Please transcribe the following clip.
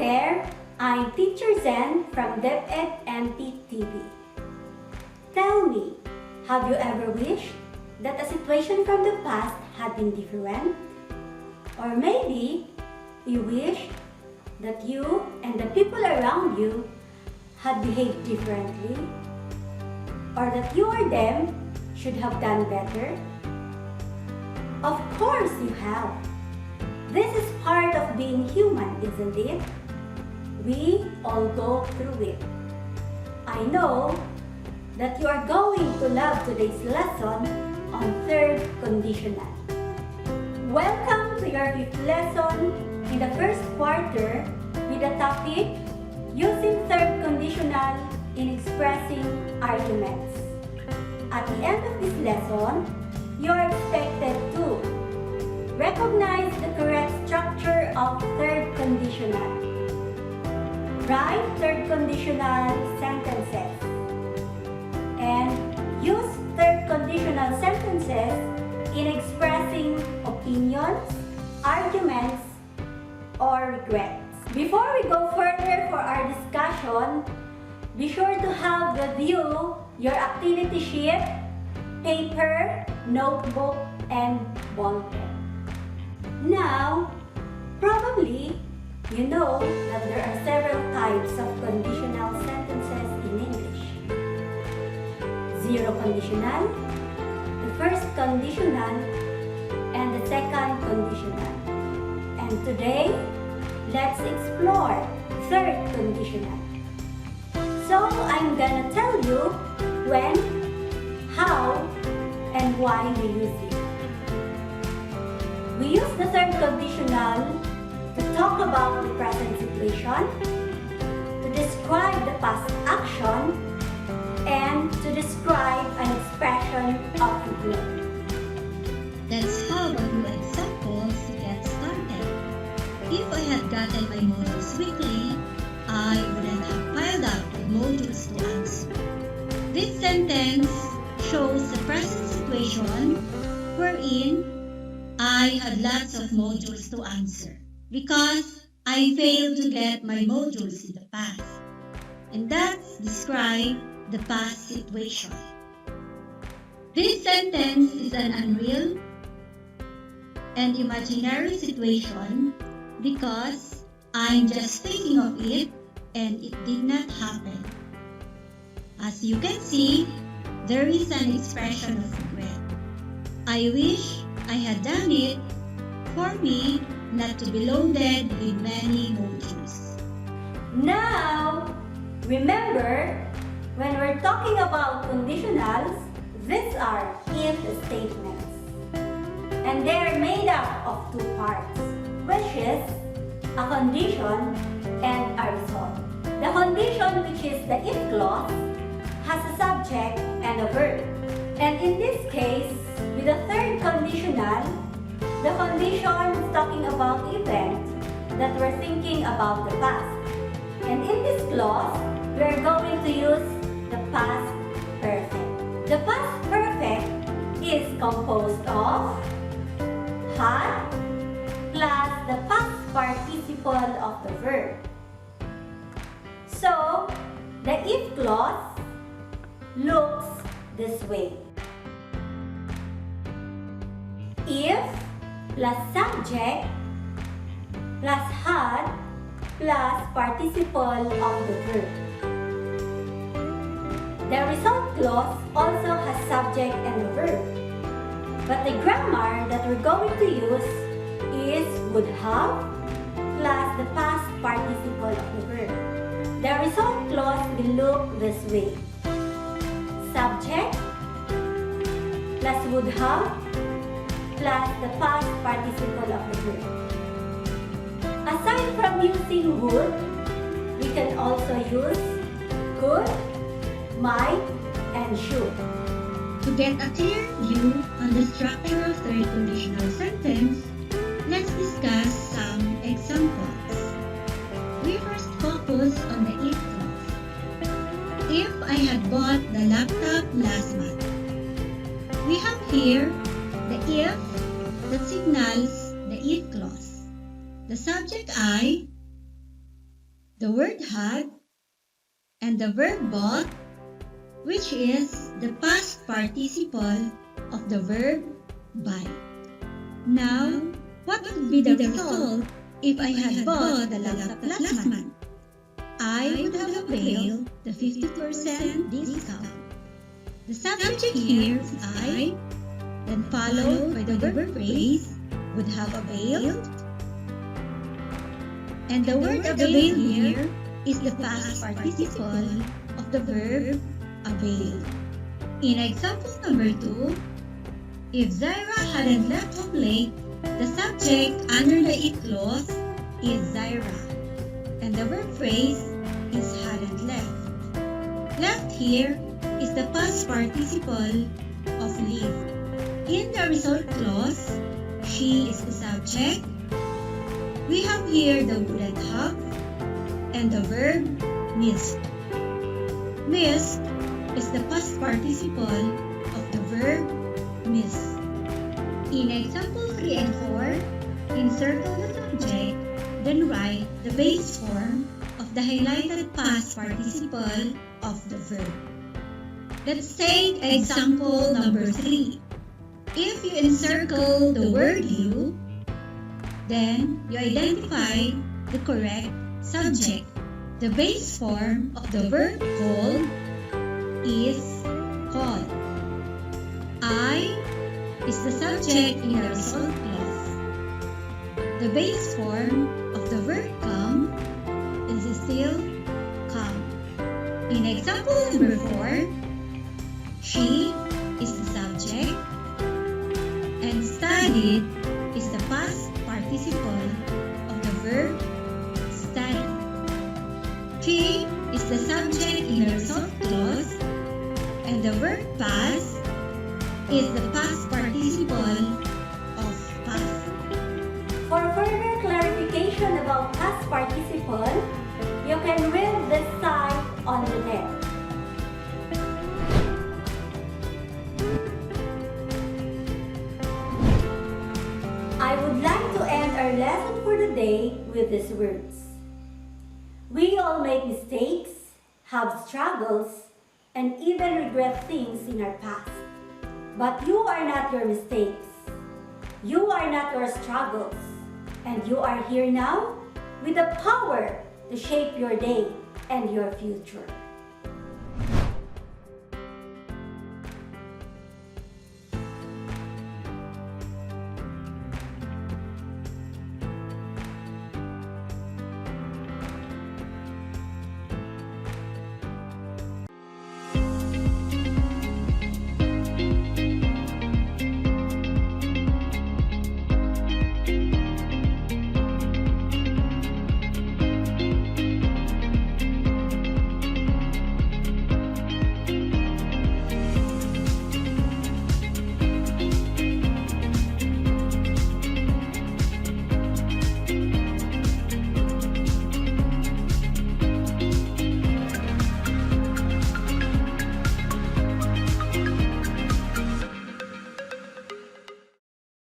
there, I'm Teacher Zen from DepEd and TV. Tell me, have you ever wished that a situation from the past had been different? Or maybe you wish that you and the people around you had behaved differently? Or that you or them should have done better? Of course you have. This is part of being human, isn't it? We all go through it. I know that you are going to love today's lesson on third conditional. Welcome to your fifth lesson in the first quarter with the topic using third conditional in expressing arguments. At the end of this lesson, you are expected to recognize the correct structure of third conditional. Write third conditional sentences. And use third conditional sentences in expressing opinions, arguments, or regrets. Before we go further for our discussion, be sure to have review your activity sheet, paper, notebook, and ball pen. Now, probably you know that there are several types of conditional sentences in English. Zero conditional, the first conditional, and the second conditional. And today, let's explore third conditional. So, I'm gonna tell you when, how, and why we use it. We use the third conditional to talk about the present situation, to describe the past action, and to describe an expression of regret. Let's have a few examples to get started. If I had gotten my modules weekly, I wouldn't have piled up with modules to answer. This sentence shows the present situation wherein I had lots of modules to answer because I failed to get my modules in the past. And that's describe the past situation. This sentence is an unreal and imaginary situation because I'm just thinking of it and it did not happen. As you can see, there is an expression of regret. I wish I had done it for me not to be loaded with many modules. Now, remember, when we're talking about conditionals, these are if statements. And they're made up of two parts, which is a condition and a result. The condition, which is the if clause, has a subject and a verb. And in this case, with the third conditional, the condition is talking about event that we're thinking about the past. And in this clause, we're going to use the past perfect. The past perfect is composed of had plus the past participle of the verb. So, the if clause looks this way. If plus subject plus had plus participle of the verb. The result clause also has subject and a verb. But the grammar that we're going to use is would have plus the past participle of the verb. The result clause will look this way. Subject plus would have plus the past participle of the verb. Aside from using would, we can also use could, might, and should. To get a clear view on the structure of third conditional sentence, let's discuss some examples. We first focus on the if clause. If I had bought the laptop last month. We have here the if that signals the if clause. The subject I, the word had, and the verb bought, which is the past participle of the verb buy. Now, what would be the result if I had bought the laptop last month? I would have availed the 50% discount. The subject here is I, then followed by the verb phrase, would have availed. And the word avail here is the past participle of the verb avail. In example number 2, if Zaira hadn't left home late, the subject under the it clause is Zaira, and the verb phrase is hadn't left. Left here is the past participle of leave. In the result clause, she is the subject. We have here the wouldn't have and the verb missed. Missed is the past participle of the verb miss. In example 3 and 4, encircle the subject, then write the base form of the highlighted past participle of the verb. Let's take example number 3. If you encircle the word you, then you identify the correct subject. The base form of the verb called is called. I is the subject in the result clause. The base form of the verb come is still come. In example number 4, she is the subject and studied is the past participle of the verb study. She is the subject in the result clause and the verb pass is the past participle of pass. For further clarification about past participle, you can read this site on the net. I would like to end our lesson for the day with these words. We all make mistakes, have struggles, and even regret things in our past. But you are not your mistakes. You are not your struggles. And you are here now with the power to shape your day and your future.